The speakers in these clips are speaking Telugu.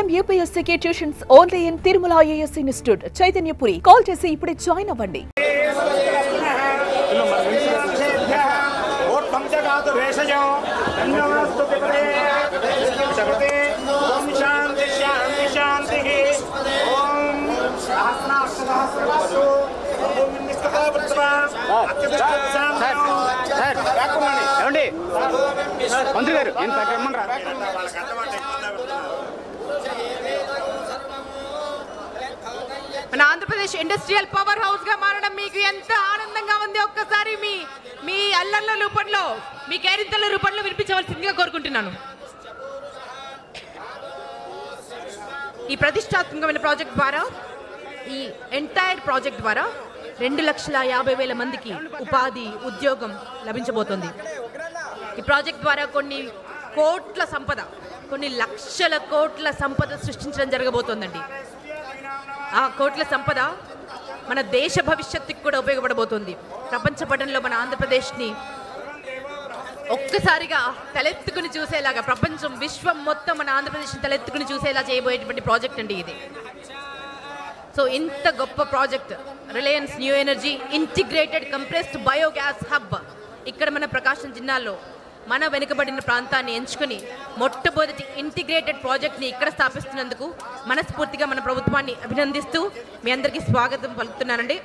IIM UPSC tuitions only in Tirumala IAS institute Chaitanyapuri. Call చేసి ఇప్పుడే జాయిన్ అవ్వండి. మంత్రి గారు మన ఆంధ్రప్రదేశ్ ఇండస్ట్రియల్ పవర్ హౌస్ గా మారడం మీకు ఎంత ఆనందంగా ఉంది? ఒక్కసారి మీ అల్లర్ల రూపంలో, మీ కేరింతల రూపంలో వినిపించవలసిందిగా కోరుకుంటున్నాను. ఈ ప్రతిష్టాత్మకమైన ప్రాజెక్ట్ ద్వారా, ఈ ఎంటైర్ ప్రాజెక్ట్ ద్వారా 2,50,000 మందికి ఉపాధి, ఉద్యోగం లభించబోతోంది. ఈ ప్రాజెక్ట్ ద్వారా కొన్ని కోట్ల సంపద, కొన్ని లక్షల కోట్ల సంపద సృష్టించడం జరగబోతోందండి. ఆ కోట్ల సంపద మన దేశ భవిష్యత్తుకి కూడా ఉపయోగపడబోతుంది. ప్రపంచ పటంలో మన ఆంధ్రప్రదేశ్ని ఒక్కసారిగా తలెత్తుకుని చూసేలాగా, ప్రపంచం, విశ్వం మొత్తం మన ఆంధ్రప్రదేశ్ని తలెత్తుకుని చూసేలా చేయబోయేటువంటి ప్రాజెక్ట్ అండి ఇది. సో ఇంత గొప్ప project Reliance new energy integrated compressed biogas hub ఇక్కడ మన ప్రకాశం జిల్లాలో మన వెనుకబడిన ప్రాంతాన్ని ఎంచుకుని మొట్టమొదటి ఇంటిగ్రేటెడ్ ప్రాజెక్ట్ని ఇక్కడ స్థాపిస్తున్నందుకు మనస్ఫూర్తిగా మన ప్రభుత్వాన్ని అభినందిస్తూ మీ అందరికీ స్వాగతం పలుకుతున్నానండి.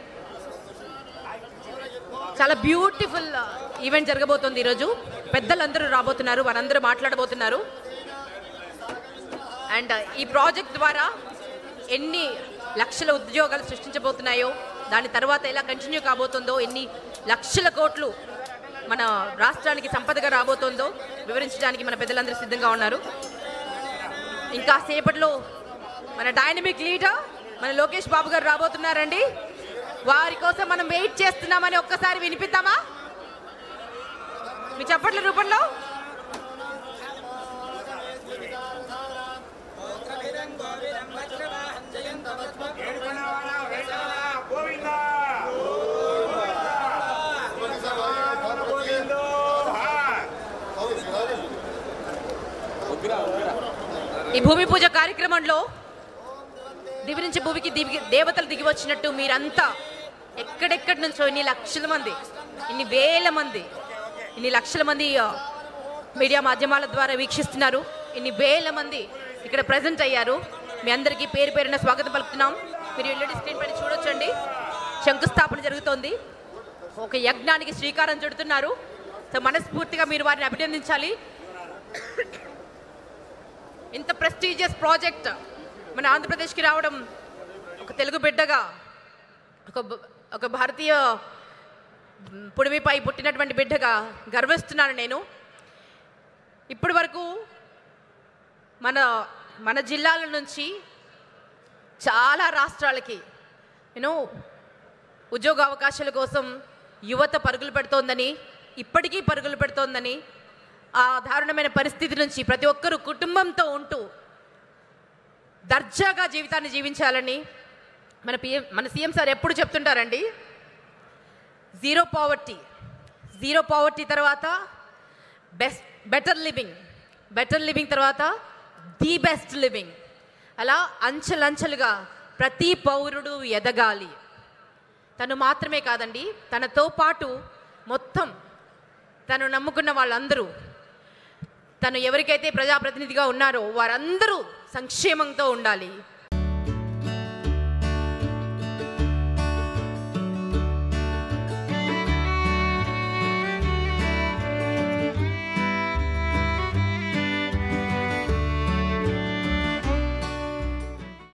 చాలా బ్యూటిఫుల్ ఈవెంట్ జరగబోతోంది ఈరోజు. పెద్దలందరూ రాబోతున్నారు, వారందరూ మాట్లాడబోతున్నారు. అండ్ ఈ ప్రాజెక్ట్ ద్వారా ఎన్ని లక్షల ఉద్యోగాలు సృష్టించబోతున్నాయో, దాని తర్వాత ఎలా కంటిన్యూ కాబోతుందో, ఎన్ని లక్షల కోట్లు మన రాష్ట్రానికి సంపదగా రాబోతోందో వివరించడానికి మన పెద్దలందరూ సిద్ధంగా ఉన్నారు. ఇంకా సేపట్లో మన డైనమిక్ లీడర్ మన లోకేష్ బాబు గారు రాబోతున్నారండి. వారి కోసం మనం వెయిట్ చేస్తున్నామని ఒక్కసారి వినిపిద్దామా మీ చప్పట్ల రూపంలో? ఈ భూమి పూజ కార్యక్రమంలో దివి నుంచి భూమికి దేవతలు దిగి వచ్చినట్టు మీరంతా ఎక్కడెక్కడి నుంచో ఇన్ని లక్షల మంది, ఇన్ని వేల మంది, ఇన్ని లక్షల మంది మీడియా మాధ్యమాల ద్వారా వీక్షిస్తున్నారు. ఇన్ని వేల మంది ఇక్కడ ప్రజెంట్ అయ్యారు. మీ అందరికీ పేరు పేరున స్వాగతం పలుకుతున్నాం. మీరు ఎల్ఈడి స్క్రీన్ పైన చూడొచ్చండి, శంకుస్థాపన జరుగుతోంది. ఒక యజ్ఞానికి శ్రీకారం చుడుతున్నారు. సో మనస్ఫూర్తిగా మీరు వారిని అభినందించాలి. ఇంత ప్రెస్టీజియస్ ప్రాజెక్ట్ మన ఆంధ్రప్రదేశ్కి రావడం, ఒక తెలుగు బిడ్డగా, ఒక భారతీయ పుడిమిపై పుట్టినటువంటి బిడ్డగా గర్విస్తున్నాను నేను. ఇప్పటి వరకు మన జిల్లాల నుంచి చాలా రాష్ట్రాలకి ఉద్యోగ అవకాశాల కోసం యువత పరుగులు పెడుతోందని, ఇప్పటికీ పరుగులు పెడుతోందని, ఆ దారుణమైన పరిస్థితి నుంచి ప్రతి ఒక్కరూ కుటుంబంతో ఉంటూ దర్జాగా జీవితాన్ని జీవించాలని మన సీఎం సార్ ఎప్పుడు చెప్తుంటారండి. జీరో పావర్టీ తర్వాత బెటర్ లివింగ్ తర్వాత ది బెస్ట్ లివింగ్. అలా అంచెలంచెలుగా ప్రతి పౌరుడు ఎదగాలి. తను మాత్రమే కాదండి, తనతో పాటు మొత్తం తను నమ్ముకున్న వాళ్ళందరూ, తను ఎవరికైతే ప్రజాప్రతినిధిగా ఉన్నారో వారందరూ సంక్షేమంతో ఉండాలి.